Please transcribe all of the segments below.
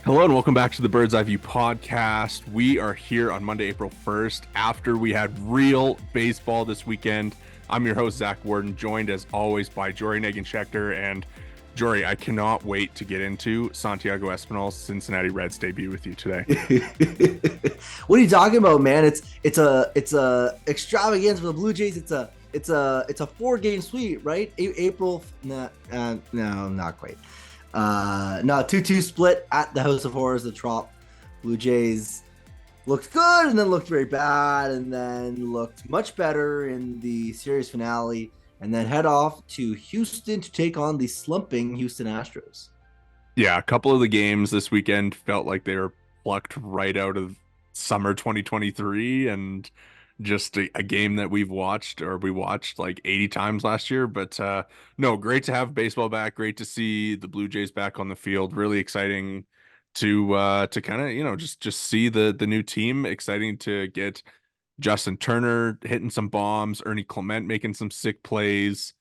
Hello and welcome back to the Bird's Eye View podcast. We are here on Monday, April 1st, after we had real baseball this weekend. I'm your host, Zach Worden, joined as always by Jori Negin-Shecter. And Jori, I cannot wait to get into Santiago Espinal's Cincinnati Reds debut with you today. What are you talking about, man? It's a extravaganza for the Blue Jays. It's a 4-game sweep, right? April, no, not quite. No, 2-2 split at the House of Horrors, the Trop. Blue Jays looked good and then looked very bad and then looked much better in the series finale and then head off to Houston to take on the slumping Houston Astros. Yeah, a couple of the games this weekend felt like they were plucked right out of summer 2023 and just a game that we watched like 80 times last year. But no, great to have baseball back. Great to see the Blue Jays back on the field. Really exciting to kind of, just see the new team. Exciting to get Justin Turner hitting some bombs, Ernie Clement making some sick plays.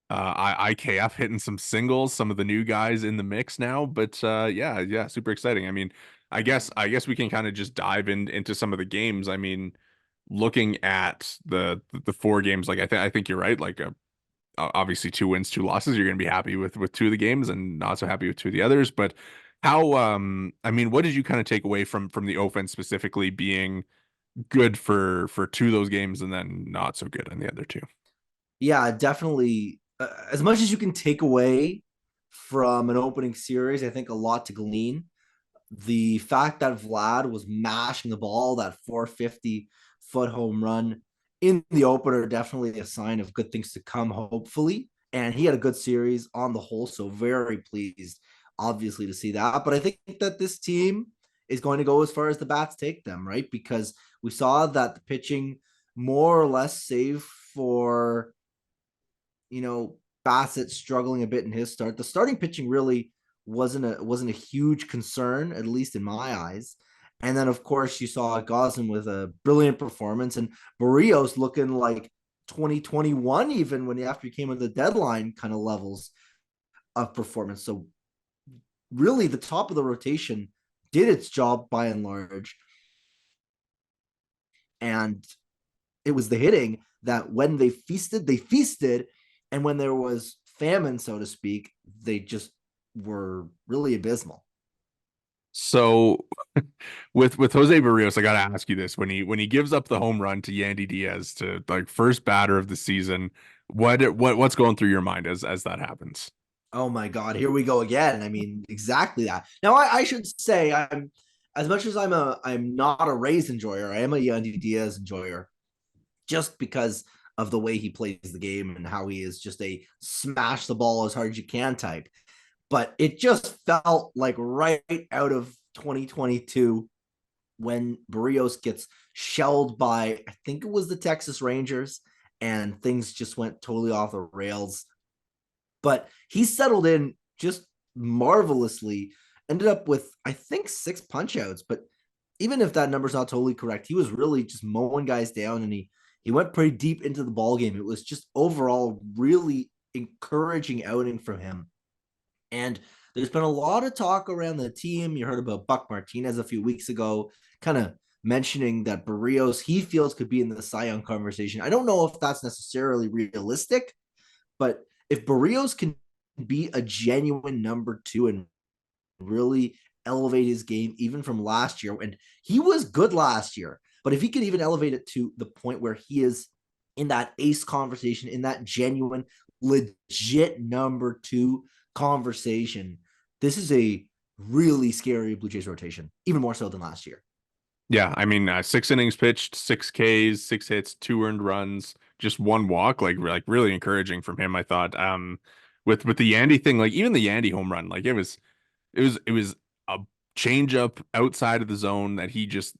IKF hitting some singles, some of the new guys in the mix now, but yeah, super exciting. I mean, I guess we can kind of just dive into some of the games. I mean, looking at the four games, like I think you're right. Like obviously 2 wins, 2 losses. You're gonna be happy with two of the games and not so happy with two of the others. But how I mean, what did you kind of take away from the offense specifically being good for two of those games and then not so good on the other two? Yeah, definitely. As much as you can take away from an opening series, I think a lot to glean. The fact that Vlad was mashing the ball, that 450-foot home run in the opener, definitely a sign of good things to come, hopefully. And he had a good series on the whole, so very pleased, obviously, to see that. But I think that this team is going to go as far as the bats take them, right? Because we saw that the pitching more or less, save for Bassett struggling a bit in his start. The starting pitching really wasn't a huge concern, at least in my eyes. And then of course you saw Gosman with a brilliant performance and Barrios looking like 2021 even when after he came on the deadline kind of levels of performance. So really the top of the rotation did its job by and large. And it was the hitting that when they feasted. And when there was famine, so to speak, they just were really abysmal. So with Jose Barrios, I gotta ask you this: when he gives up the home run to Yandy Diaz to like first batter of the season, what's going through your mind as that happens? Oh my God, here we go again. I mean, exactly that. Now I should say I'm as much as I'm not a Rays enjoyer, I am a Yandy Diaz enjoyer just because of the way he plays the game and how he is just a smash the ball as hard as you can type. But it just felt like right out of 2022 when Barrios gets shelled by, I think it was the Texas Rangers, and things just went totally off the rails. But he settled in just marvelously, ended up with, I think, 6 punch outs. But even if that number's not totally correct, he was really just mowing guys down and he went pretty deep into the ball game. It was just overall really encouraging outing from him. And there's been a lot of talk around the team. You heard about Buck Martinez a few weeks ago, kind of mentioning that Barrios, he feels could be in the Cy Young conversation. I don't know if that's necessarily realistic, but if Barrios can be a genuine number two and really elevate his game, even from last year, and he was good last year, but if he can even elevate it to the point where he is in that ace conversation, in that genuine, legit number two conversation, this is a really scary Blue Jays rotation, even more so than last year. Yeah, I mean, 6 innings pitched, 6 Ks, 6 hits, 2 earned runs, just one walk, like really encouraging from him, I thought. With the Yandy thing, like even the Yandy home run, like it was a changeup outside of the zone that he just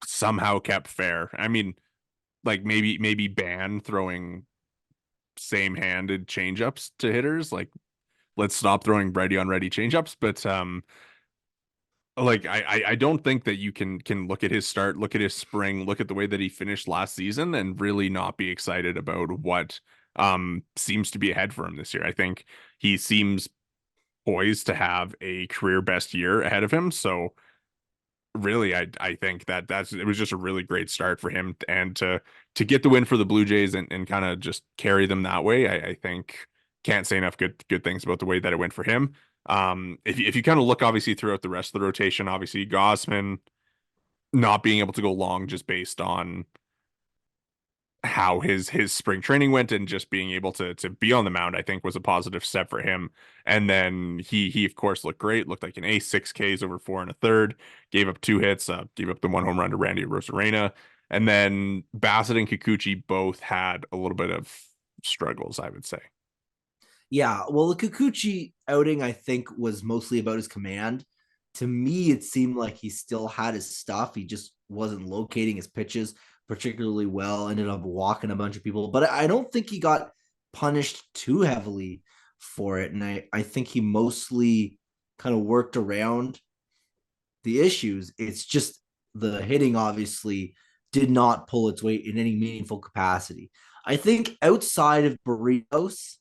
somehow kept fair. I mean, like maybe ban throwing same-handed changeups to hitters. Like let's stop throwing righty on righty changeups. But like I don't think that you can look at his start, look at his spring, look at the way that he finished last season and really not be excited about what seems to be ahead for him this year. I think he seems poised to have a career best year ahead of him. So really, I think that it was just a really great start for him, and to get the win for the Blue Jays and kind of just carry them that way. I think can't say enough good things about the way that it went for him. If you kind of look obviously throughout the rest of the rotation, obviously Gosman not being able to go long just based on how his spring training went, and just being able to be on the mound, I think was a positive step for him. And then he of course looked great, looked like an ace, 6 Ks over 4 1/3, gave up 2 hits, gave up the 1 home run to Randy Rosarena. And then Bassett and Kikuchi both had a little bit of struggles, I would say. Yeah, well, the Kikuchi outing, I think, was mostly about his command. To me, it seemed like he still had his stuff. He just wasn't locating his pitches particularly well, ended up walking a bunch of people. But I don't think he got punished too heavily for it. And I think he mostly kind of worked around the issues. It's just the hitting obviously did not pull its weight in any meaningful capacity. I think outside of Barrios,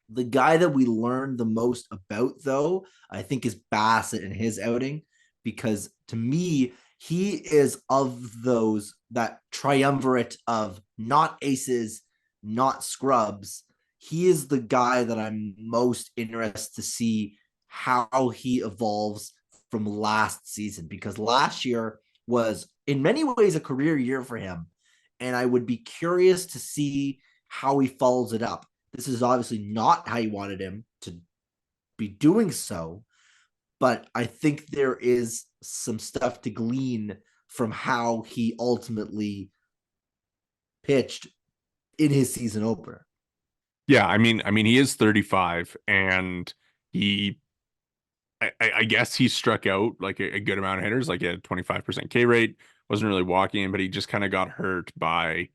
the guy that we learned the most about, though, I think is Bassett and his outing, because to me, he is of those that triumvirate of not aces, not scrubs. He is the guy that I'm most interested to see how he evolves from last season, because last year was in many ways a career year for him. And I would be curious to see how he follows it up. This is obviously not how you wanted him to be doing so, but I think there is some stuff to glean from how he ultimately pitched in his season opener. Yeah, I mean he is 35, and he I guess he struck out like a good amount of hitters, like a 25% K rate, wasn't really walking, but he just kind of got hurt by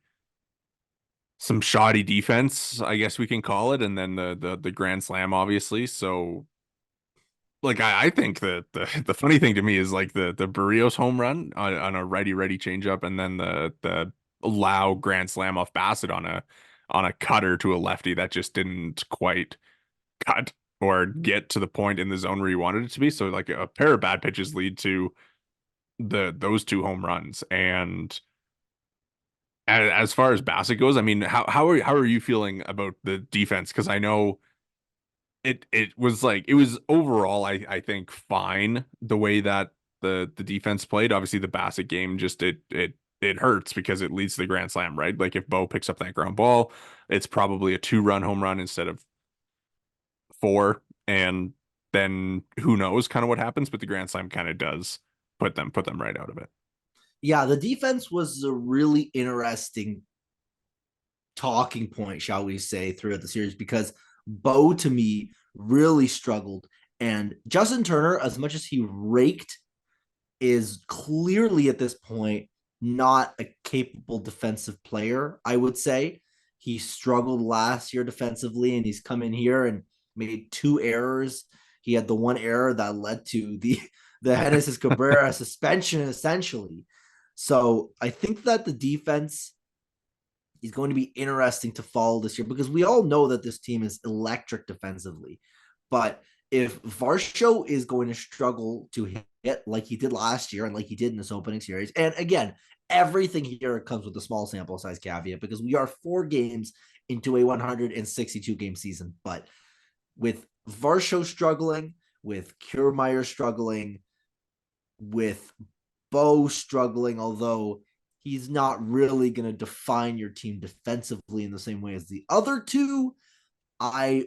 some shoddy defense, I guess we can call it, and then the grand slam, obviously. So like I think that the funny thing to me is like the Barrios home run on a righty changeup, and then the Lau grand slam off Bassett on a cutter to a lefty that just didn't quite cut or get to the point in the zone where you wanted it to be. So like a pair of bad pitches lead to those two home runs. And as far as Bassett goes, I mean, how are you feeling about the defense? Because I know it was like it was overall, I think fine the way that the defense played. Obviously, the Bassett game just it hurts because it leads to the grand slam, right? Like if Bo picks up that ground ball, it's probably a 2 run home run instead of 4, and then who knows kind of what happens. But the grand slam kind of does put them right out of it. Yeah, the defense was a really interesting talking point, shall we say, throughout the series, because Bo to me really struggled. And Justin Turner, as much as he raked, is clearly at this point not a capable defensive player, I would say. He struggled last year defensively, and he's come in here and made 2 errors. He had the one error that led to the Genesis Cabrera suspension, essentially. So I think that the defense is going to be interesting to follow this year, because we all know that this team is electric defensively. But if Varsho is going to struggle to hit like he did last year and like he did in this opening series, and again, everything here comes with a small sample size caveat, because we are 4 games into a 162 game season. But with Varsho struggling, with Kiermaier struggling, with Bo struggling, although he's not really going to define your team defensively in the same way as the other two, I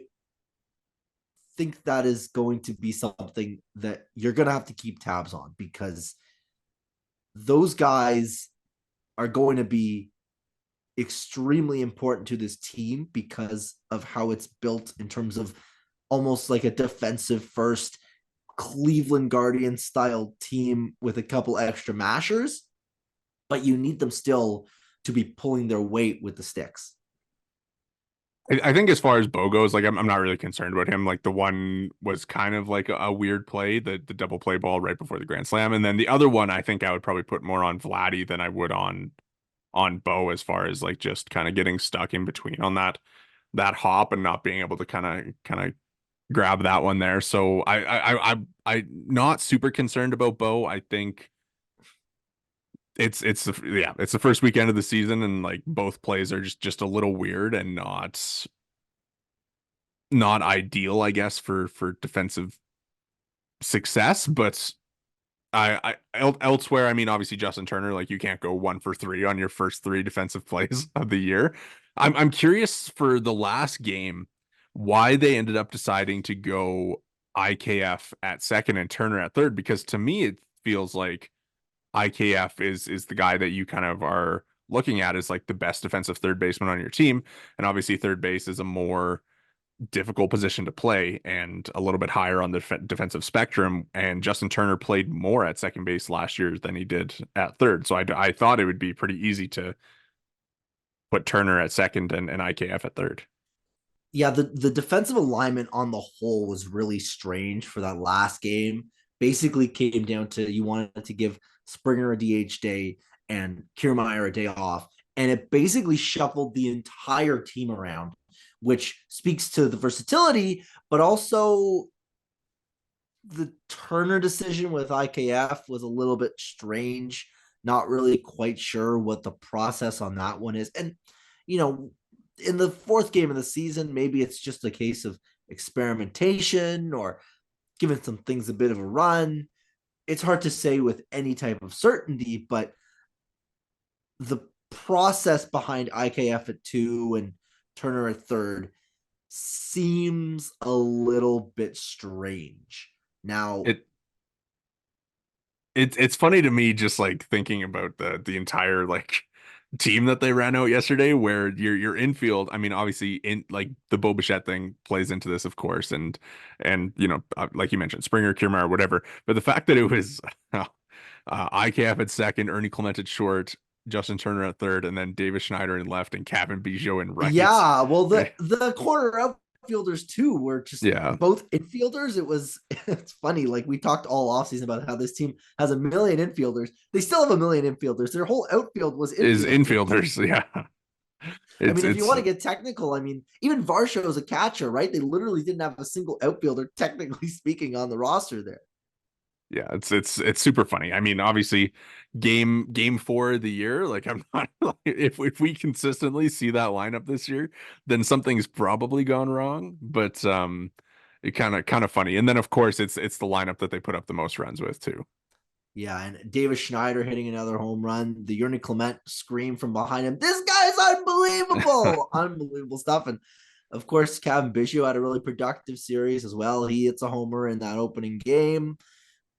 think that is going to be something that you're going to have to keep tabs on, because those guys are going to be extremely important to this team because of how it's built in terms of almost like a defensive first Cleveland Guardian style team with a couple extra mashers, but you need them still to be pulling their weight with the sticks. I think as far as Bo goes, like I'm not really concerned about him. Like the one was kind of like a weird play, the double play ball right before the grand slam, and then the other one I think I would probably put more on Vladdy than I would on Bo, as far as like just kind of getting stuck in between on that hop and not being able to kind of grab that one there. So I not super concerned about Bo. I think it's the first weekend of the season, and like both plays are just a little weird and not ideal, I guess, for defensive success. But elsewhere, I mean, obviously Justin Turner, like you can't go 1 for 3 on your first three defensive plays of the year. I'm curious for the last game why they ended up deciding to go IKF at second and Turner at third, because to me it feels like IKF is the guy that you kind of are looking at as like the best defensive third baseman on your team. And obviously third base is a more difficult position to play and a little bit higher on the defensive spectrum. And Justin Turner played more at second base last year than he did at third. So I thought it would be pretty easy to put Turner at second and IKF at third. Yeah, the defensive alignment on the whole was really strange for that last game. Basically came down to you wanted to give Springer a DH day and Kiermaier a day off. And it basically shuffled the entire team around, which speaks to the versatility, but also the Turner decision with IKF was a little bit strange. Not really quite sure what the process on that one is. And, you know, in the fourth game of the season, maybe it's just a case of experimentation or giving some things a bit of a run. It's hard to say with any type of certainty, but the process behind IKF at 2 and Turner at third seems a little bit strange. Now, It it's funny to me just like thinking about the entire like team that they ran out yesterday, where your infield, I mean, obviously in like the Bo Bichette thing plays into this, of course, and you know, like you mentioned, Springer, Kiermaier, whatever. But the fact that it was IKF at second, Ernie Clement at short, Justin Turner at third, and then Davis Schneider in left and Kevin Biggio in right. yeah, well, the corner outfielders too were just Yeah, both infielders. It was it's funny. Like we talked all offseason about how this team has a million infielders. They still have a million infielders. Their whole outfield was is infielders. infielders. Yeah, I it's mean, if you it's want to get technical, I mean, even Varsho is a catcher, right? They literally didn't have a single outfielder, technically speaking, on the roster there. yeah, it's super funny. I mean, obviously, game 4 of the year, like I'm not like, if we consistently see that lineup this year, then something's probably gone wrong. But it kind of funny. And then of course it's the lineup that they put up the most runs with too. Yeah, and Davis Schneider hitting another home run. The Yuri Clement scream from behind him. This guy's unbelievable. Unbelievable stuff. And of course, Kevin Biggio had a really productive series as well. He hits a homer in that opening game.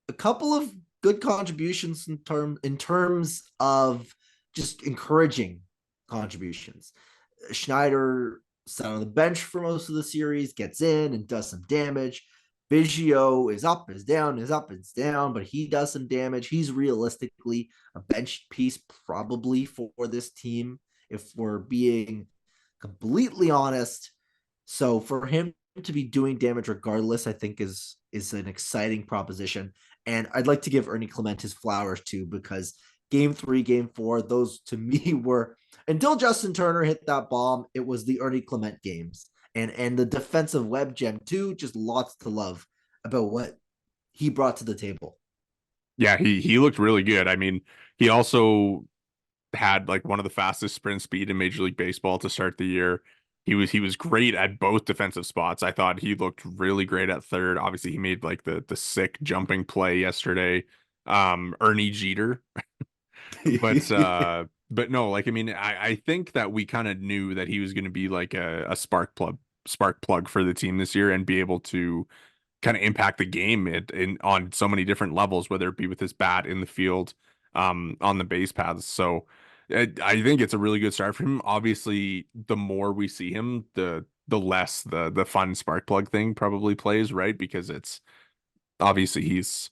A couple of good contributions in terms of just encouraging contributions. Schneider sat on the bench for most of the series, gets in and does some damage. Biggio is up, is down, is up, is down, but he does some damage. He's realistically a bench piece probably for this team, if we're being completely honest. So for him to be doing damage regardless, I think is an exciting proposition. And I'd like to give Ernie Clement his flowers too, because game 3, game 4, those to me were until Justin Turner hit that bomb, it was the Ernie Clement games. And the defensive web gem too, just lots to love about what he brought to the table. Yeah, he looked really good. I mean, he also had like one of the fastest sprint speed in Major League Baseball to start the year. He was great at both defensive spots. I thought he looked really great at third. Obviously, he made like the sick jumping play yesterday. Ernie Jeter. But no, like I mean, I think that we kind of knew that he was going to be like a spark plug for the team this year and be able to kind of impact the game in on so many different levels, whether it be with his bat in the field, on the base paths. So I think it's a really good start for him. Obviously, the more we see him, the less the fun spark plug thing probably plays, right? Because it's obviously he's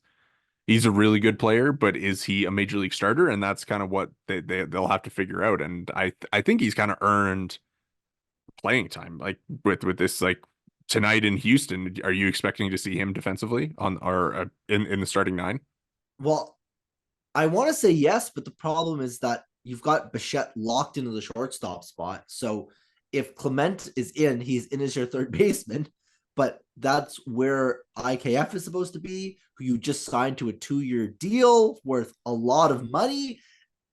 a really good player, but is he a major league starter? And that's kind of what they'll have to figure out. And I think he's kind of earned playing time, like with this like tonight in Houston. Are you expecting to see him defensively on or in the starting nine? Well, I want to say yes, but the problem is that you've got Bichette locked into the shortstop spot. So if Clement is in, he's in as your third baseman. but that's where IKF is supposed to be, who you just signed to a 2-year deal worth a lot of money.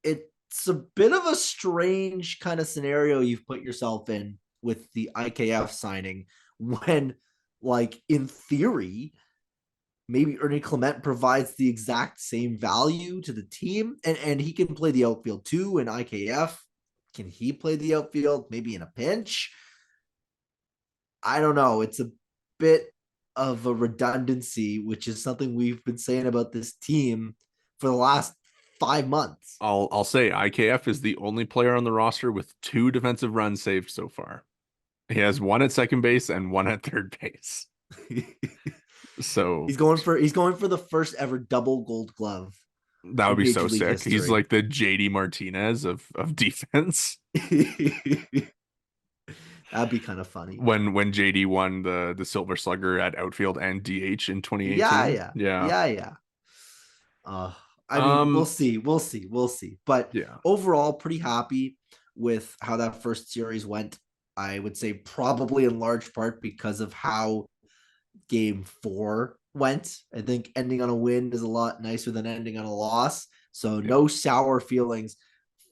It's a bit of a strange kind of scenario you've put yourself in with the IKF signing when, like, in theory, maybe Ernie Clement provides the exact same value to the team, and he can play the outfield too in IKF. Can he play the outfield maybe in a pinch? I don't know. It's a bit of a redundancy, which is something we've been saying about this team for the last 5 months. I'll say IKF is the only player on the roster with 2 defensive runs saved so far. He has 1 at second base and 1 at third base. So He's going for the first ever double Gold Glove that would in be Major so League sick. He's history. like the JD Martinez of defense. That'd be kind of funny. When JD won the Silver Slugger at outfield and DH in Yeah, 2018. yeah, Yeah. yeah, yeah. Uh, I mean, we'll Um, see, we'll see, we'll see. But yeah. overall, pretty happy with how that first series went. I would say probably in large part because of how game 4 went. I think ending on a win is a lot nicer than ending on a loss. So Yeah. no sour feelings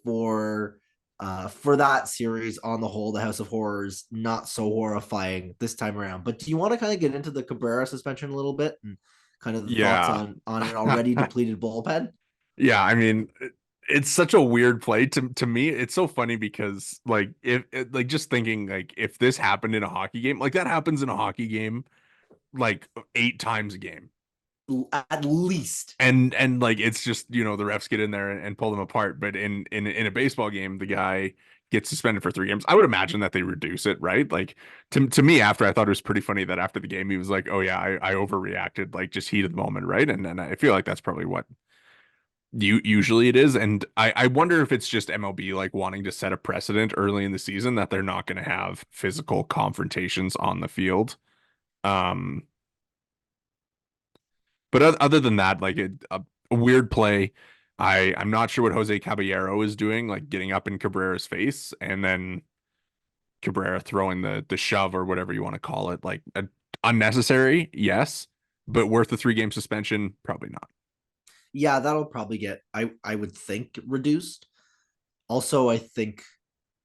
for that series on the whole. The House of Horrors not so horrifying this time around. But do you want to kind of get into the Cabrera suspension a little bit and kind of the thoughts Yeah. on an already depleted bullpen? Yeah, I mean, it's such a weird play to me. It's so funny because like if like just thinking like if this happened in a hockey game, like that happens in a hockey game like 8 times a game. At least. And like it's just, the refs get in there and pull them apart, but in a baseball game, the guy gets suspended for 3 games. I would imagine that they reduce it, right? Like to me after I thought it was pretty funny that after the game he was like, "Oh yeah, I overreacted, like just heat of the moment," right? And I feel like that's probably what usually it is, and I wonder if it's just MLB like wanting to set a precedent early in the season that they're not going to have physical confrontations on the field. Um, but other than that, like a weird play. I'm not sure what Jose Caballero is doing, like getting up in Cabrera's face and then Cabrera throwing the shove or whatever you want to call it, like unnecessary, yes, but worth a 3-game suspension, probably not. Yeah, that'll probably get, I would think, reduced. Also, I think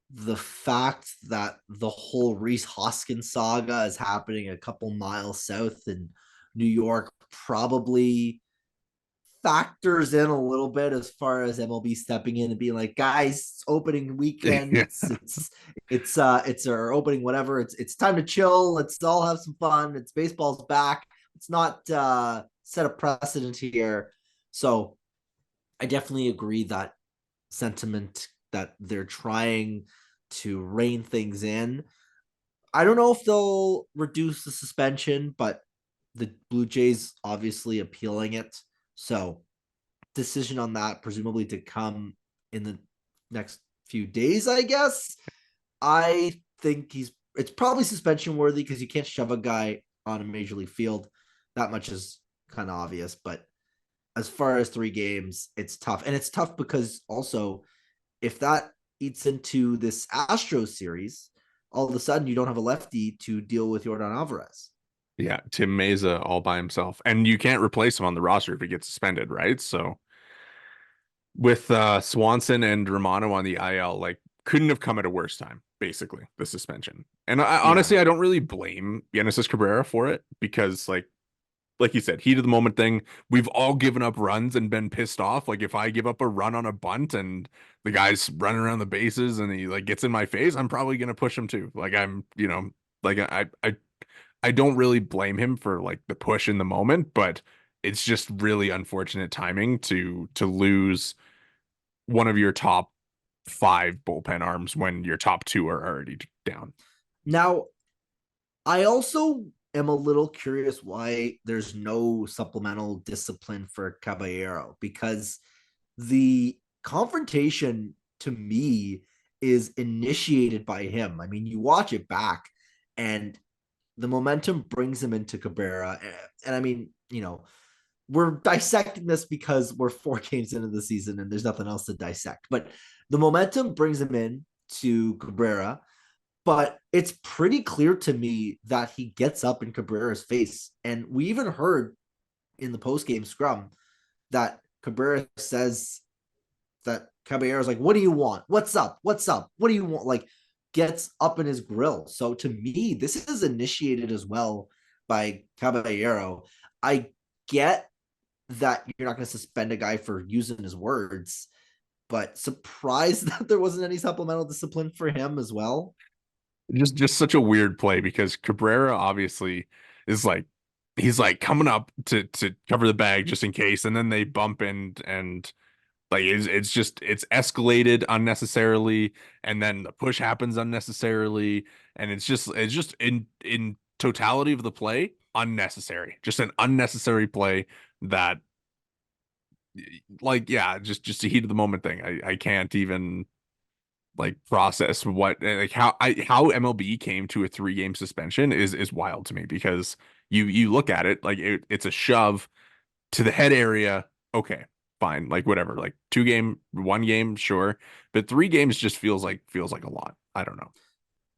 the fact that the whole Reese Hoskins saga is happening a couple miles south in New York probably factors in a little bit as far as MLB stepping in and being like, guys, it's opening weekend. Yeah. It's our opening whatever. It's time to chill. Let's all have some fun. It's baseball's back. It's not set a precedent here. So I definitely agree that sentiment that they're trying to rein things in. I don't know if they'll reduce the suspension, but the Blue Jays obviously appealing it. So decision on that presumably to come in the next few days, I guess. I think it's probably suspension worthy because you can't shove a guy on a major league field. That much is kind of obvious, but as far as 3 games, it's tough. And it's tough because also if that eats into this Astros series, all of a sudden you don't have a lefty to deal with Jordan Alvarez. Yeah, Tim Meza all by himself. And you can't replace him on the roster if he gets suspended, right? So with Swanson and Romano on the IL, like couldn't have come at a worse time, basically, the suspension. And Yeah. honestly, I don't really blame Genesis Cabrera for it because like you said, heat of the moment thing. We've all given up runs and been pissed off. Like if I give up a run on a bunt and the guy's running around the bases and he like gets in my face, I'm probably gonna push him too. Like like I don't really blame him for like the push in the moment, but it's just really unfortunate timing to lose one of your top 5 bullpen arms when your top 2 are already down. Now, I also am a little curious why there's no supplemental discipline for Caballero because the confrontation to me is initiated by him. I mean, you watch it back and the momentum brings him into Cabrera. And I mean, we're dissecting this because we're 4 games into the season and there's nothing else to dissect. But the momentum brings him in to Cabrera. But it's pretty clear to me that he gets up in Cabrera's face. And we even heard in the post-game scrum that Cabrera says that Caballero's like, what do you want? What's up? What's up? What do you want? Like, gets up in his grill. So to me, this is initiated as well by Caballero. I get that you're not going to suspend a guy for using his words, but surprised that there wasn't any supplemental discipline for him as well. Just such a weird play because Cabrera obviously is like he's like coming up to cover the bag just in case, and then they bump and like it's just it's escalated unnecessarily, and then the push happens unnecessarily, and it's just in totality of the play unnecessary, just an unnecessary play that like yeah, just a heat of the moment thing. I can't even like process what like how MLB came to a 3 game suspension is wild to me because you look at it like it's a shove to the head area. Okay, fine, like whatever, like 2 game, 1 game, sure, but 3 games just feels like a lot. I don't know.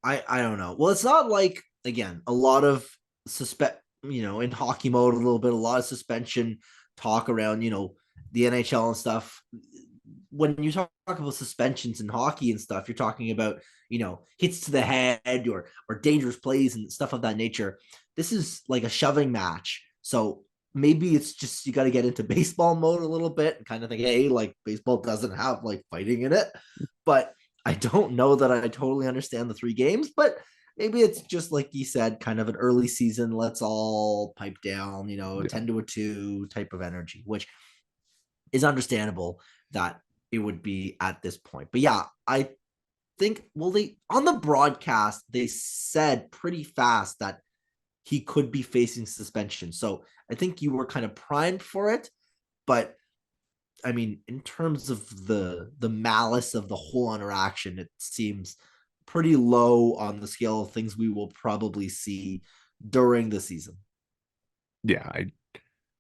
I don't know. Well, it's not like, again, a lot of suspect, in hockey mode, a little bit, a lot of suspension talk around, the NHL and stuff. When you talk about suspensions in hockey and stuff, you're talking about, hits to the head or dangerous plays and stuff of that nature. This is like a shoving match. So maybe it's just you got to get into baseball mode a little bit and kind of think, hey, like baseball doesn't have like fighting in it. But I don't know that I totally understand the 3 games, but maybe it's just like you said, kind of an early season. Let's all pipe down, Yeah, 10-2 type of energy, which is understandable that it would be at this point. But yeah, I think, well, they on the broadcast, they said pretty fast that he could be facing suspension. So I think you were kind of primed for it. But I mean, in terms of the malice of the whole interaction, it seems pretty low on the scale of things we will probably see during the season. yeah.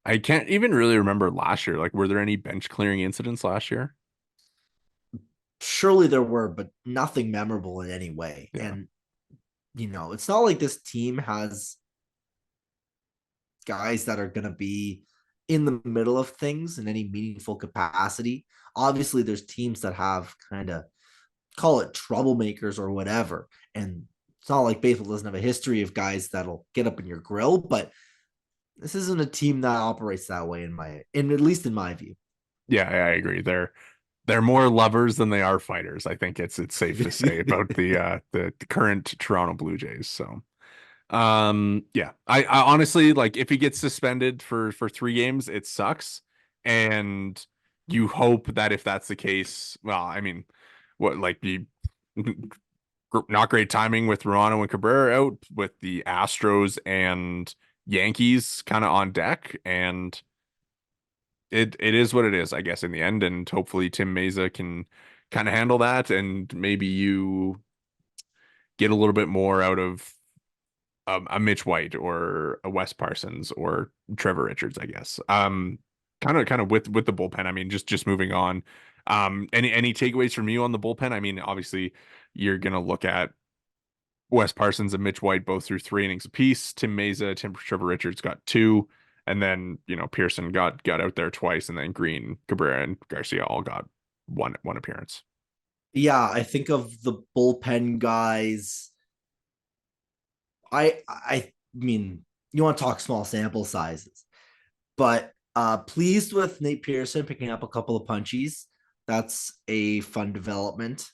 I can't even really remember last year. Like, were there any bench clearing incidents last year? Surely there were, but nothing memorable in any way. Yeah, And it's not like this team has guys that are going to be in the middle of things in any meaningful capacity. Obviously, there's teams that have kind of call it troublemakers or whatever. And it's not like baseball doesn't have a history of guys that'll get up in your grill, but this isn't a team that operates that way in at least in my view. yeah, I agree. They're more lovers than they are fighters. I think it's safe to say about the current Toronto Blue Jays. So yeah, I honestly like if he gets suspended for 3 games, it sucks. And you hope that if that's the case, well, I mean, what like be not great timing with Toronto and Cabrera out with the Astros and Yankees kind of on deck, and it is what it is, I guess, in the end. And hopefully Tim Meza can kind of handle that, and maybe you get a little bit more out of a Mitch White or a Wes Parsons or Trevor Richards, I guess. Kind of with the bullpen. I mean, just moving on. Any takeaways from you on the bullpen? I mean, obviously you're gonna look at Wes Parsons and Mitch White both through 3 innings apiece. Trevor Richards got 2, and then Pearson got out there twice, and then Green, Cabrera, and Garcia all got one appearance. Yeah, I think of the bullpen guys. I mean, you want to talk small sample sizes, but pleased with Nate Pearson picking up a couple of punchies. That's a fun development.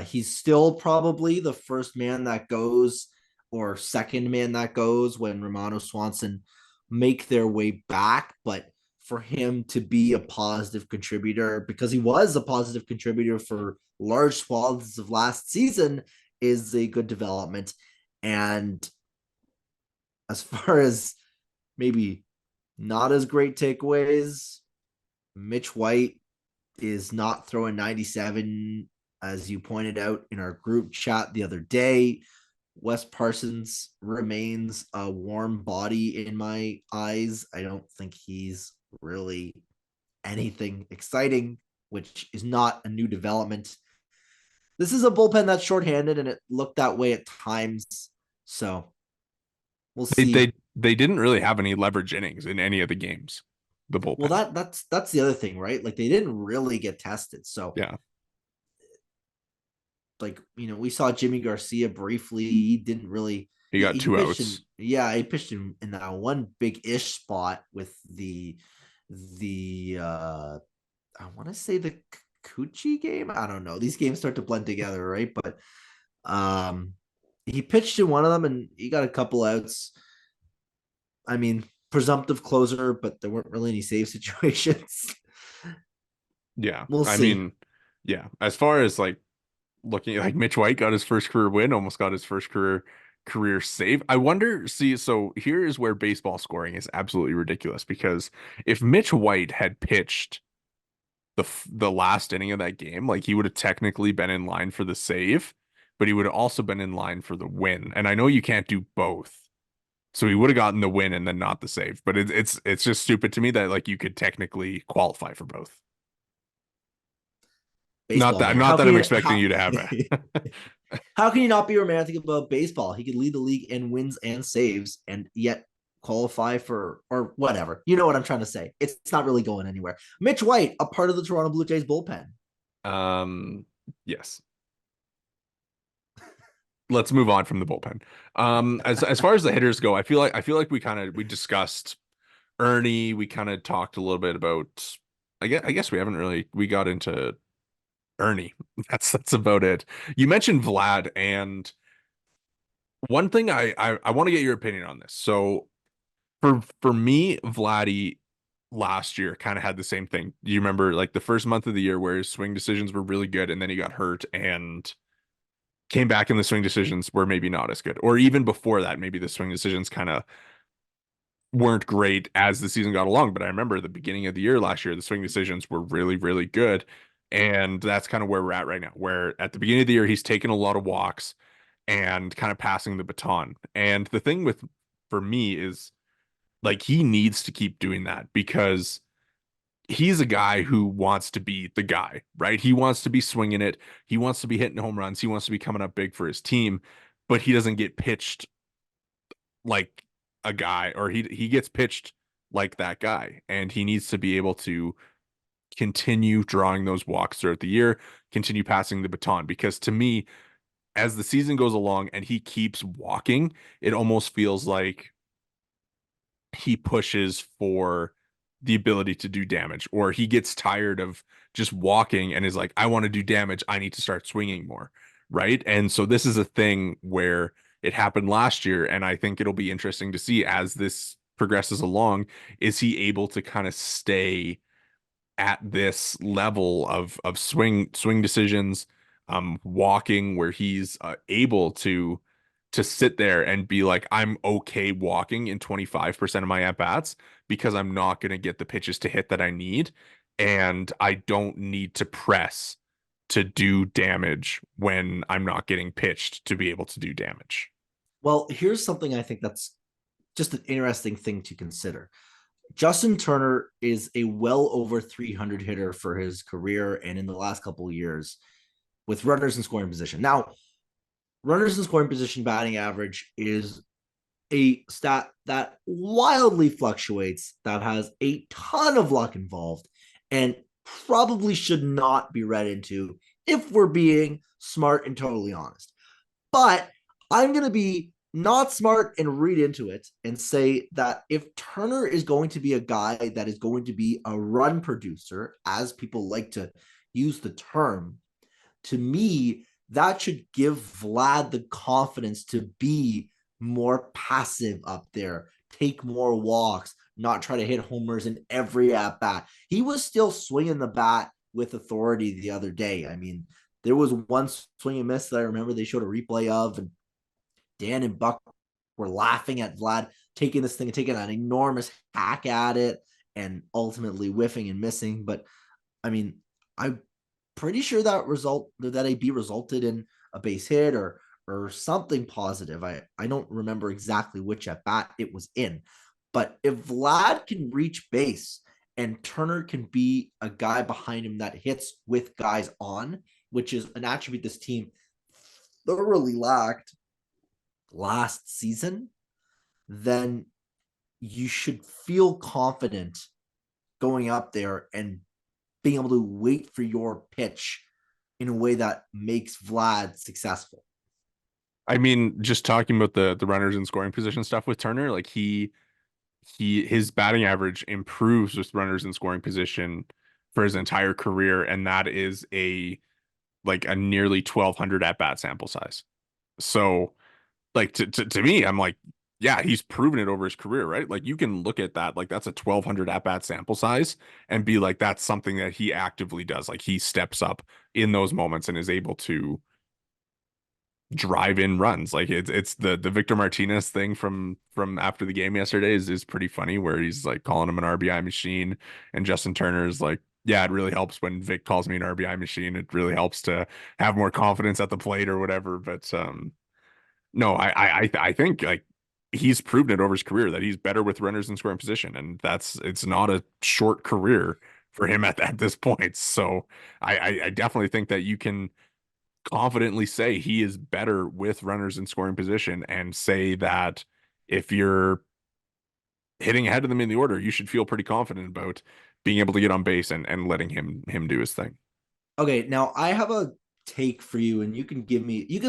He's still probably the first man that goes or second man that goes when Romano Swanson make their way back. But for him to be a positive contributor, because he was a positive contributor for large swaths of last season, is a good development. And as far as maybe not as great takeaways, Mitch White is not throwing 97, as you pointed out in our group chat the other day. Wes Parsons remains a warm body in my eyes. I don't think he's really anything exciting, which is not a new development. this is a bullpen that's shorthanded, and it looked that way at times. So we'll They see. they they didn't really have any leverage innings in any of the games. The Well, bullpen. that's the other thing, right? Like they didn't really get tested. So Yeah, like, we saw Jimmy Garcia briefly. He didn't really he got he two pitched in, outs. yeah, he pitched in that one big ish spot with the I want to say the Kikuchi game. I don't know. These games start to blend together, right? But um he pitched in one of them and he got a couple outs. I mean, presumptive closer, but there weren't really any save situations. Yeah, We'll I see. mean, yeah. As far as like looking like Mitch White got his first career win, almost got his first career save. I wonder, see, so here is where baseball scoring is absolutely ridiculous because if Mitch White had pitched the last inning of that game, like he would have technically been in line for the save, but he would have also been in line for the win. And I know you can't do both. So he would have gotten the win and then not the save. But it's just stupid to me that like you could technically qualify for both. Not Baseball, that man. not that I'm expecting you to have a How can you not be romantic about baseball? He could lead the league in wins and saves and yet qualify for, or whatever. You know what I'm trying to say. It's not really going anywhere. Mitch White, a part of the Toronto Blue Jays bullpen. yes. Let's move on from the bullpen. As far as the hitters go, I feel like we discussed Ernie. We kind of talked a little bit about. I guess we haven't really we got into Ernie. That's about it. You mentioned Vlad, and one thing I want to get your opinion on this. So for me, Vladdy last year kind of had the same thing. Do you remember like the first month of the year where his swing decisions were really good, and then he got hurt and came back and the swing decisions were maybe not as good. Or even before that, maybe the swing decisions kind of weren't great as the season got along. But I remember the beginning of the year last year, the swing decisions were really, really good. And that's kind of where we're at right now, where at the beginning of the year, he's taken a lot of walks and kind of passing the baton. And the thing for me is like he needs to keep doing that because he's a guy who wants to be the guy, right? He wants to be swinging it. He wants to be hitting home runs. He wants to be coming up big for his team, but he doesn't get pitched like a guy, or he gets pitched like that guy, and he needs to be able to continue drawing those walks throughout the year, continue passing the baton. Because to me, as the season goes along and he keeps walking, it almost feels like he pushes for the ability to do damage, or he gets tired of just walking and is like, I want to do damage. I need to start swinging more. Right. And so this is a thing where it happened last year. And I think it'll be interesting to see as this progresses along. Is he able to kind of stay at this level of swing decisions, walking where he's able to sit there and be like, I'm okay walking in 25% of my at bats because I'm not going to get the pitches to hit that I need, and I don't need to press to do damage when I'm not getting pitched to be able to do damage. Well, here's something I think that's just an interesting thing to consider. Justin Turner is a well over 300 hitter for his career and in the last couple of years with runners in scoring position. Now, runners in scoring position batting average is a stat that wildly fluctuates, that has a ton of luck involved, and probably should not be read into if we're being smart and totally honest. But I'm going to be not smart and read into it and say that if Turner is going to be a guy that is going to be a run producer, as people like to use the term, to me, that should give Vlad the confidence to be more passive up there, take more walks, not try to hit homers in every at bat. He was still swinging the bat with authority the other day. I mean, there was one swing and miss that I remember they showed a replay of, and Dan and Buck were laughing at Vlad taking this thing and taking an enormous hack at it and ultimately whiffing and missing. But I mean, I'm pretty sure that AB resulted in a base hit or something positive. I don't remember exactly which at bat it was in, but if Vlad can reach base and Turner can be a guy behind him that hits with guys on, which is an attribute this team thoroughly lacked last season, then you should feel confident going up there and being able to wait for your pitch in a way that makes Vlad successful. I mean, just talking about the runners in scoring position stuff with Turner, like his batting average improves with runners in scoring position for his entire career, and that is a nearly 1,200 at bat sample size. So like to me, I'm like, yeah, he's proven it over his career, right? Like you can look at that, like that's a 1,200 at bat sample size and be like, that's something that he actively does. Like he steps up in those moments and is able to drive in runs. Like it's the Victor Martinez thing from after the game yesterday is pretty funny where he's like calling him an RBI machine and Justin Turner is like, yeah, it really helps when Vic calls me an RBI machine. It really helps to have more confidence at the plate or whatever. But no, I think like he's proven it over his career that he's better with runners in scoring position, and it's not a short career for him at this point. So I definitely think that you can confidently say he is better with runners in scoring position and say that if you're hitting ahead of them in the order, you should feel pretty confident about being able to get on base and letting him do his thing. Okay, now I have a take for you, and you can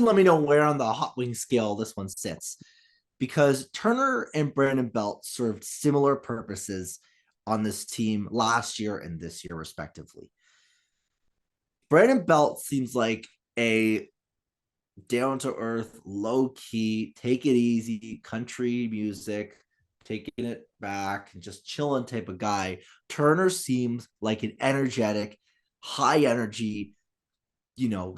let me know where on the hot wing scale this one sits. Because Turner and Brandon Belt served similar purposes on this team last year and this year, respectively. Brandon Belt seems like a down to earth, low key, take it easy, country music, taking it back, and just chilling type of guy. Turner seems like an energetic, high energy,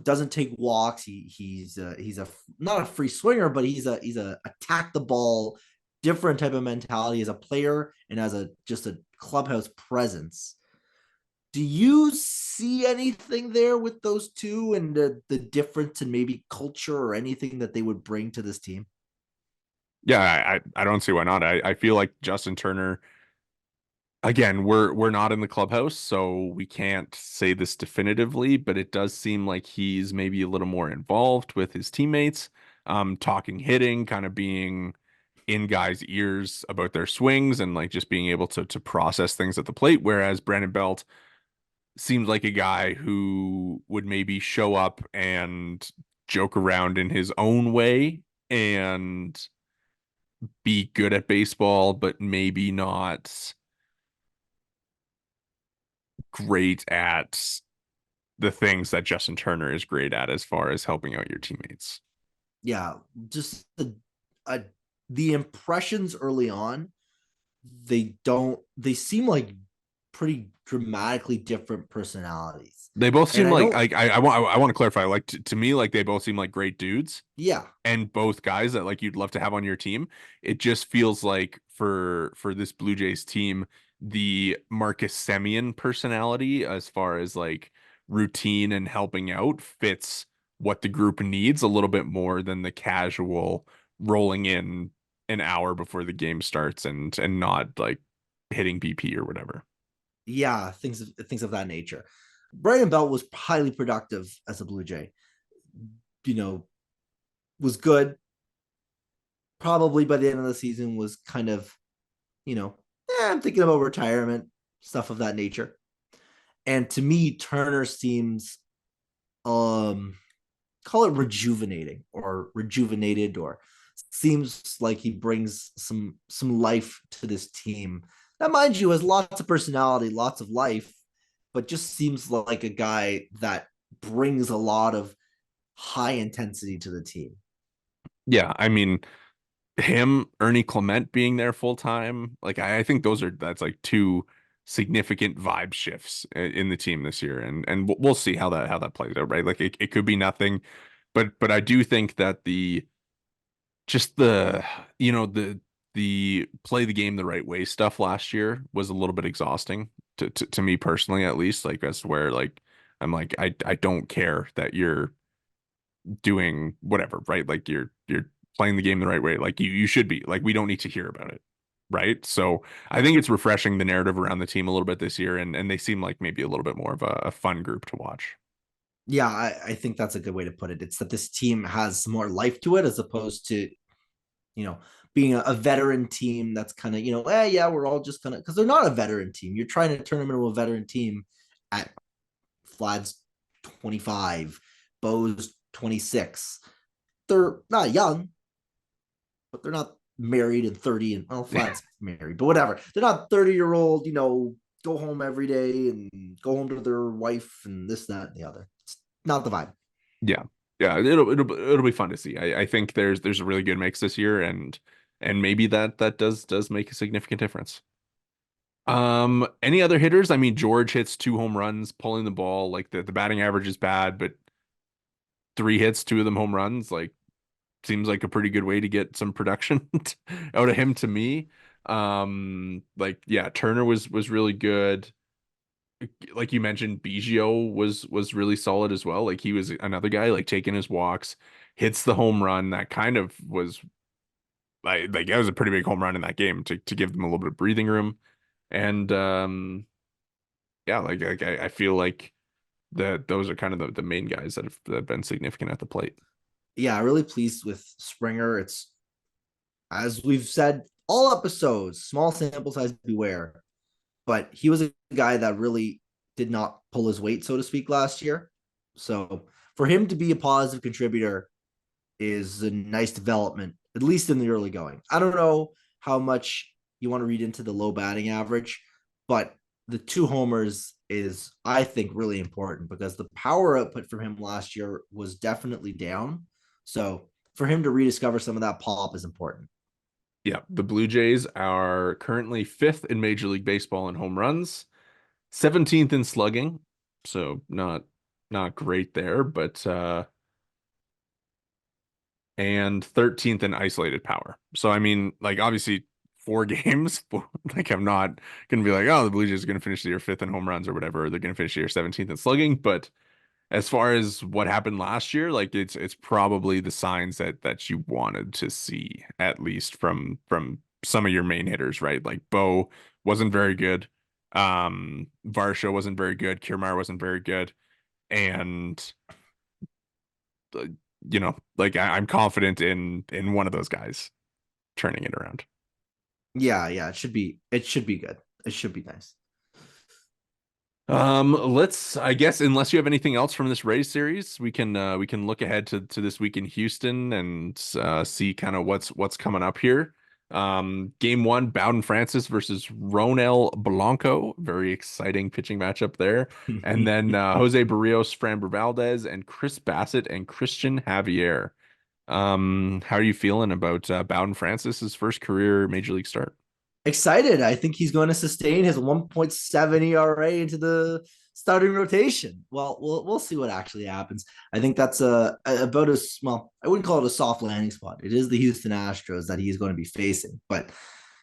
doesn't take walks. He's a not a free swinger, but he's a attack the ball, different type of mentality as a player and as a just a clubhouse presence. Do you see anything there with those two and the difference in maybe culture or anything that they would bring to this team? Yeah, I don't see why not. I feel like Justin Turner, again, we're not in the clubhouse, so we can't say this definitively, but it does seem like he's maybe a little more involved with his teammates, talking hitting, kind of being in guys' ears about their swings and like just being able to process things at the plate. Whereas Brandon Belt seems like a guy who would maybe show up and joke around in his own way and be good at baseball, but maybe not great at the things that Justin Turner is great at as far as helping out your teammates. Yeah, just uh, the impressions early on, they seem like pretty dramatically different personalities. They both And seem I like don't I want to clarify like to me like they both seem like great dudes yeah, and both guys that like you'd love to have on your team. It just feels like for this Blue Jays team, the Marcus Semien personality as far as like routine and helping out fits what the group needs a little bit more than the casual rolling in an hour before the game starts and not like hitting BP or whatever. yeah, things of that nature. Brandon Belt was highly productive as a Blue Jay. You know, was good. Probably by the end of the season was kind of, I'm thinking about retirement, stuff of that nature. And to me, Turner seems um call it rejuvenating or rejuvenated, or seems like he brings some life to this team. That, mind you, has lots of personality, lots of life, but just seems like a guy that brings a lot of high intensity to the team. Yeah, I mean him, Ernie Clement being there full time, like I think that's like two significant vibe shifts in the team this year, and we'll see how that plays out, right? Like it could be nothing, but I do think that the just the you know the play the game the right way stuff last year was a little bit exhausting to me personally, at least. Like that's where like I'm like I don't care that you're doing whatever, right? Like you're playing the game the right way. Like you should be. Like we don't need to hear about it. Right. So I think it's refreshing the narrative around the team a little bit this year and they seem like maybe a little bit more of a fun group to watch. Yeah, I think that's a good way to put it. It's that this team has more life to it as opposed to, you know, being a veteran team that's kind of, yeah, we're all just kind of, because they're not a veteran team. You're trying to turn them into a veteran team at Vlad's 25, Bo's 26. They're not young, but they're not married and 30 and, well, Vlad's married, but whatever. They're not 30-year-old, go home every day and go home to their wife and this, that, and the other. It's not the vibe. Yeah. Yeah, it'll be fun to see. I think there's a really good mix this year, and maybe that does make a significant difference. Any other hitters? I mean, George hits 2 home runs, pulling the ball. Like the batting average is bad, but 3 hits, 2 of them home runs. Like seems like a pretty good way to get some production out of him to me. Like yeah, Turner was really good. Like you mentioned, Biggio was really solid as well. Like he was another guy like taking his walks, hits the home run. That kind of was like that was a pretty big home run in that game to give them a little bit of breathing room. And yeah, like I feel like that those are kind of the main guys that have been significant at the plate. Yeah, really pleased with Springer. It's, as we've said all episodes, small sample size beware, but he was a guy that really did not pull his weight, so to speak, last year. So for him to be a positive contributor is a nice development, at least in the early going. I don't know how much you want to read into the low batting average, but the 2 homers is, I think, really important because the power output from him last year was definitely down. So for him to rediscover some of that pop is important. Yeah, the Blue Jays are currently fifth in Major League Baseball in home runs, 17th in slugging, so not great there, but and 13th in isolated power. So I mean, like obviously 4 games, like I'm not gonna be like, oh, the Blue Jays are gonna finish the year fifth in home runs or whatever. They're gonna finish the year 17th in slugging, but as far as what happened last year, like it's probably the signs that you wanted to see, at least from some of your main hitters, right? Like Bo wasn't very good. Varsho wasn't very good. Kiermaier wasn't very good. And uh, like I'm confident in one of those guys turning it around. Yeah, yeah, it should be good. It should be nice. Let's, I guess, unless you have anything else from this Rays series, we can look ahead to this week in Houston and see kind of what's coming up here. Game one, Bowden Francis versus Ronel Blanco. Very exciting pitching matchup there. And then Jose Barrios, Framber Valdez, and Chris Bassett and Christian Javier. How are you feeling about Bowden Francis's first career major league start? Excited. I think he's going to sustain his 1.7 ERA into the starting rotation. Well, we'll see what actually happens. I think that's about as well. I wouldn't call it a soft landing spot. It is the Houston Astros that he's going to be facing, but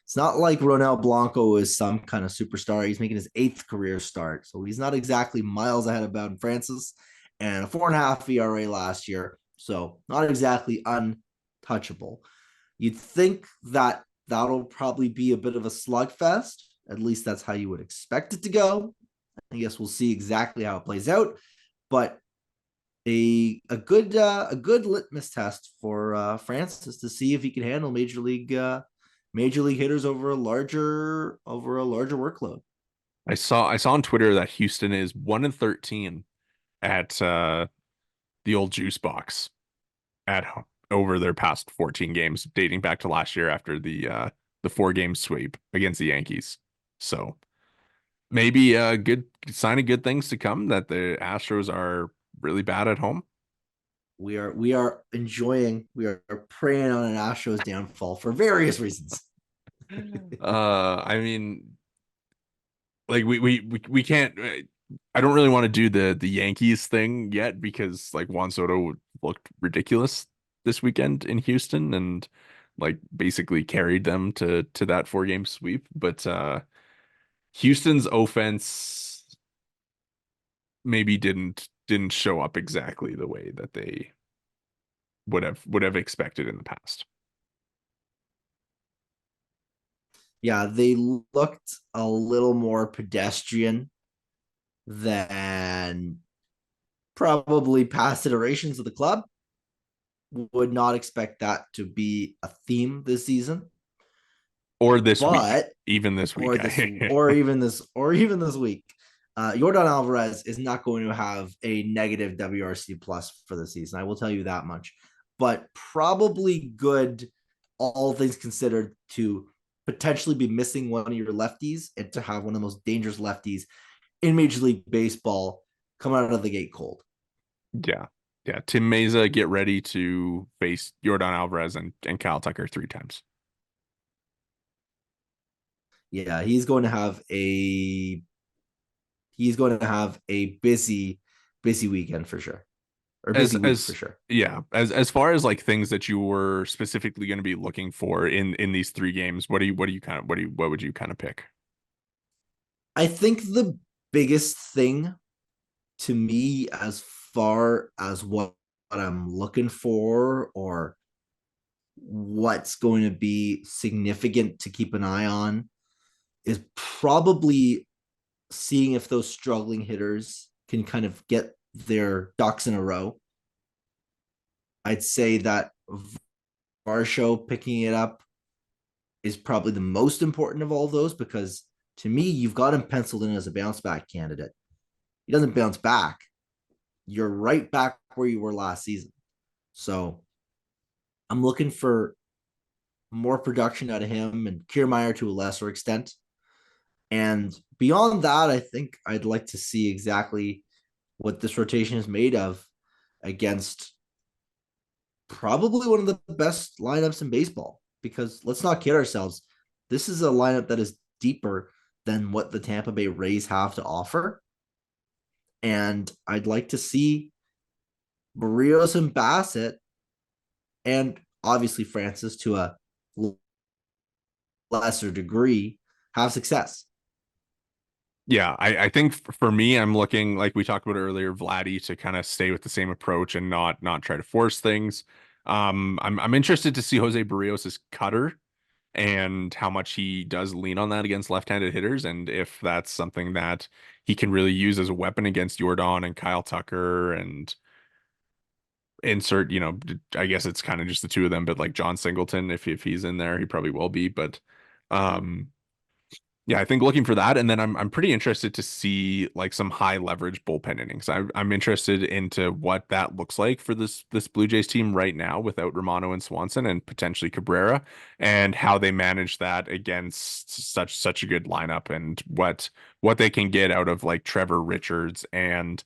it's not like Ronel Blanco is some kind of superstar. He's making his 8th career start, so he's not exactly miles ahead of Bowden Francis, and a 4.5 ERA last year, so not exactly untouchable. You'd think that that'll probably be a bit of a slugfest. At least that's how you would expect it to go. I guess we'll see exactly how it plays out, but a good litmus test for Francis to see if he can handle major league hitters over a larger workload. I saw on Twitter that Houston is 1-13 at the old juice box at over their past 14 games, dating back to last year after the 4 game sweep against the Yankees. So maybe a good sign of good things to come that the Astros are really bad at home. We are preying on an Astros downfall for various reasons. I mean, like we can't. I don't really want to do the Yankees thing yet because like Juan Soto looked ridiculous this weekend in Houston and like basically carried them to that 4 game sweep. But Houston's offense maybe didn't show up exactly the way that they would have expected in the past. Yeah, they looked a little more pedestrian than probably past iterations of the club. Would not expect that to be a theme this season, Or this week, but even this week. or this or even this week. Jordan Alvarez is not going to have a negative WRC plus for the season. I will tell you that much. But probably good, all things considered, to potentially be missing one of your lefties and to have one of the most dangerous lefties in Major League Baseball come out of the gate cold. Yeah. Yeah. Tim Meza, get ready to face Jordan Alvarez and Kyle Tucker 3 times. Yeah, he's going to have a busy weekend for sure, or As busy week for as sure. yeah, as far as like things that you were specifically going to be looking for in these 3 games, what would you kind of pick? I think the biggest thing to me, as far as what I'm looking for, or what's going to be significant to keep an eye on, is probably seeing if those struggling hitters can kind of get their ducks in a row. I'd say that Varsho picking it up is probably the most important of all of those, because to me, you've got him penciled in as a bounce back candidate. He doesn't bounce back. You're right back where you were last season. So I'm looking for more production out of him and Kiermaier to a lesser extent. And beyond that, I think I'd like to see exactly what this rotation is made of against probably one of the best lineups in baseball. Because let's not kid ourselves, this is a lineup that is deeper than what the Tampa Bay Rays have to offer. And I'd like to see Barrios and Bassett, and obviously Francis to a lesser degree, have success. Yeah, I think for me, I'm looking like we talked about earlier, Vladdy to kind of stay with the same approach and not try to force things. I'm interested to see Jose Barrios's cutter and how much he does lean on that against left-handed hitters, and if that's something that he can really use as a weapon against Jordan and Kyle Tucker and insert, I guess it's kind of just the two of them, but like John Singleton, if he's in there, he probably will be. But um yeah, I think looking for that, and then I'm pretty interested to see like some high leverage bullpen innings. I'm interested into what that looks like for this Blue Jays team right now without Romano and Swanson and potentially Cabrera, and how they manage that against such a good lineup, and what they can get out of like Trevor Richards and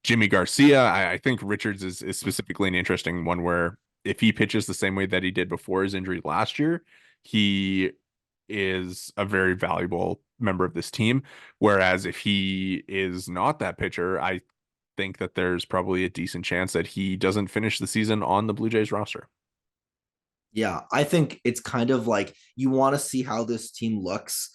Jimmy Garcia. I think Richards is specifically an interesting one where if he pitches the same way that he did before his injury last year, he is a very valuable member of this team. Whereas if he is not that pitcher, I think that there's probably a decent chance that he doesn't finish the season on the Blue Jays roster. Yeah, I think it's kind of like you want to see how this team looks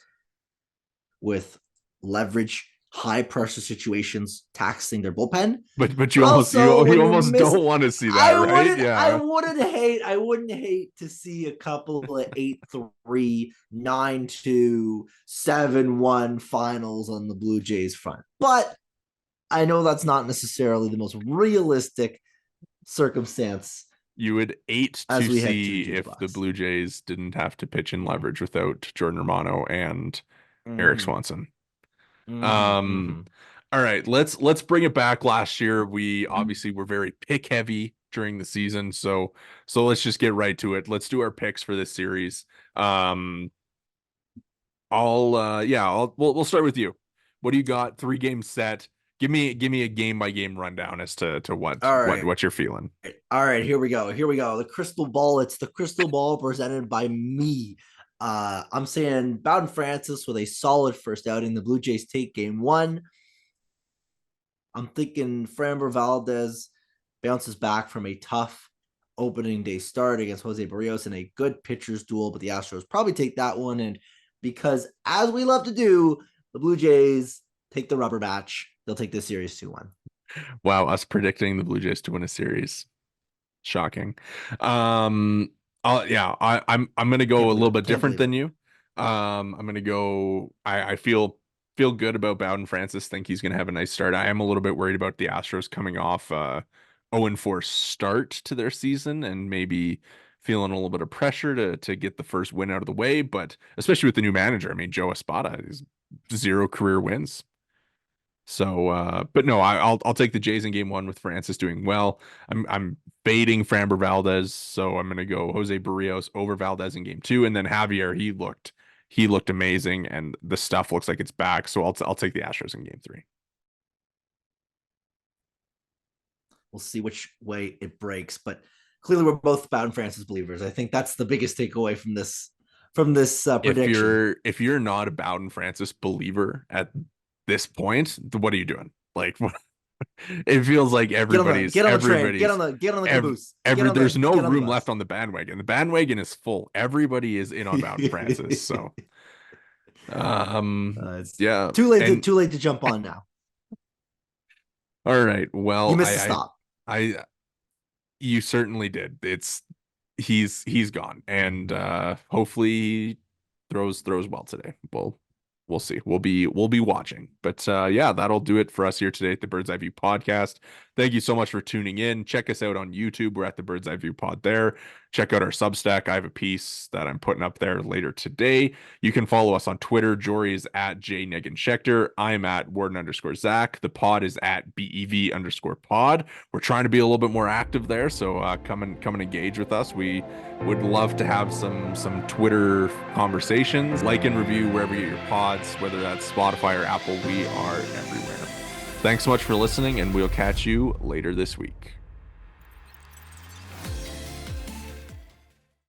with leverage, high pressure situations, taxing their bullpen. But But you almost also, when you you're almost missing, don't want to see that, I right? wouldn't, I Yeah. wouldn't hate, I wouldn't hate to see a couple of 8-3, 9-2, 7-1 finals on the Blue Jays front. But I know that's not necessarily the most realistic circumstance You would hate as to we head to the see juice if the box. Blue Jays didn't have to pitch in leverage without Jordan Romano and Eric Mm-hmm. Swanson. Mm-hmm. Um, Mm-hmm. all right, let's bring it back. Last year, we obviously were very pick heavy during the season, so let's just get right to it. Let's do our picks for this series. Um, we'll start with you. What do you got? 3 game set. Give me a game by game rundown as to what All what right. what you're feeling. All right, here we go. Here we go. The crystal ball. It's the crystal ball presented by me. I'm saying Bowden Francis with a solid first outing. The Blue Jays take game one. I'm thinking Framber Valdez bounces back from a tough opening day start against Jose Barrios in a good pitcher's duel, but the Astros probably take that one. And because, as we love to do, the Blue Jays take the rubber match. They'll take this series 2-1. Wow, us predicting the Blue Jays to win a series. Shocking. Um, yeah, I'm gonna go Can't a believe little it. bit Can't different believe it. than you. I'm gonna go. I feel feel good about Bowden Francis. Think he's going to have a nice start. I am a little bit worried about the Astros coming off 0-4 start to their season and maybe feeling a little bit of pressure to get the first win out of the way. But especially with the new manager, I mean, Joe Espada is 0 career wins. So, but no, I'll take the Jays in game 1 with Francis doing well. I'm fading Framber Valdez, so I'm gonna go Jose Barrios over Valdez in game 2, and then Javier. He looked amazing, and the stuff looks like it's back. So I'll take the Astros in game 3. We'll see which way it breaks, but clearly we're both Bowden Francis believers. I think that's the biggest takeaway from this prediction. If you're not a Bowden Francis believer at this point, what are you doing? Like, it feels like everybody's get on the train, get on the caboose. There's no room left on the bandwagon. The bandwagon is full. Everybody is in on Bowden Francis. So, it's yeah, too late to jump on now. All right. Well, you missed the stop. You certainly did. He's gone, and hopefully he throws well today. We'll see. We'll be watching. But yeah, that'll do it for us here today at the Bird's Eye View podcast. Thank you so much for tuning in. Check us out on YouTube. We're at the Bird's Eye View pod there. Check out our Substack. I have a piece that I'm putting up there later today. You can follow us on Twitter. Jory is at Jori Negin-Shecter. I'm at Worden_Zach. The pod is at BEV_pod. We're trying to be a little bit more active there, so come and engage with us. We would love to have some Twitter conversations. Like and review wherever you get your pods, whether that's Spotify or Apple. We are everywhere. Thanks so much for listening, and we'll catch you later this week.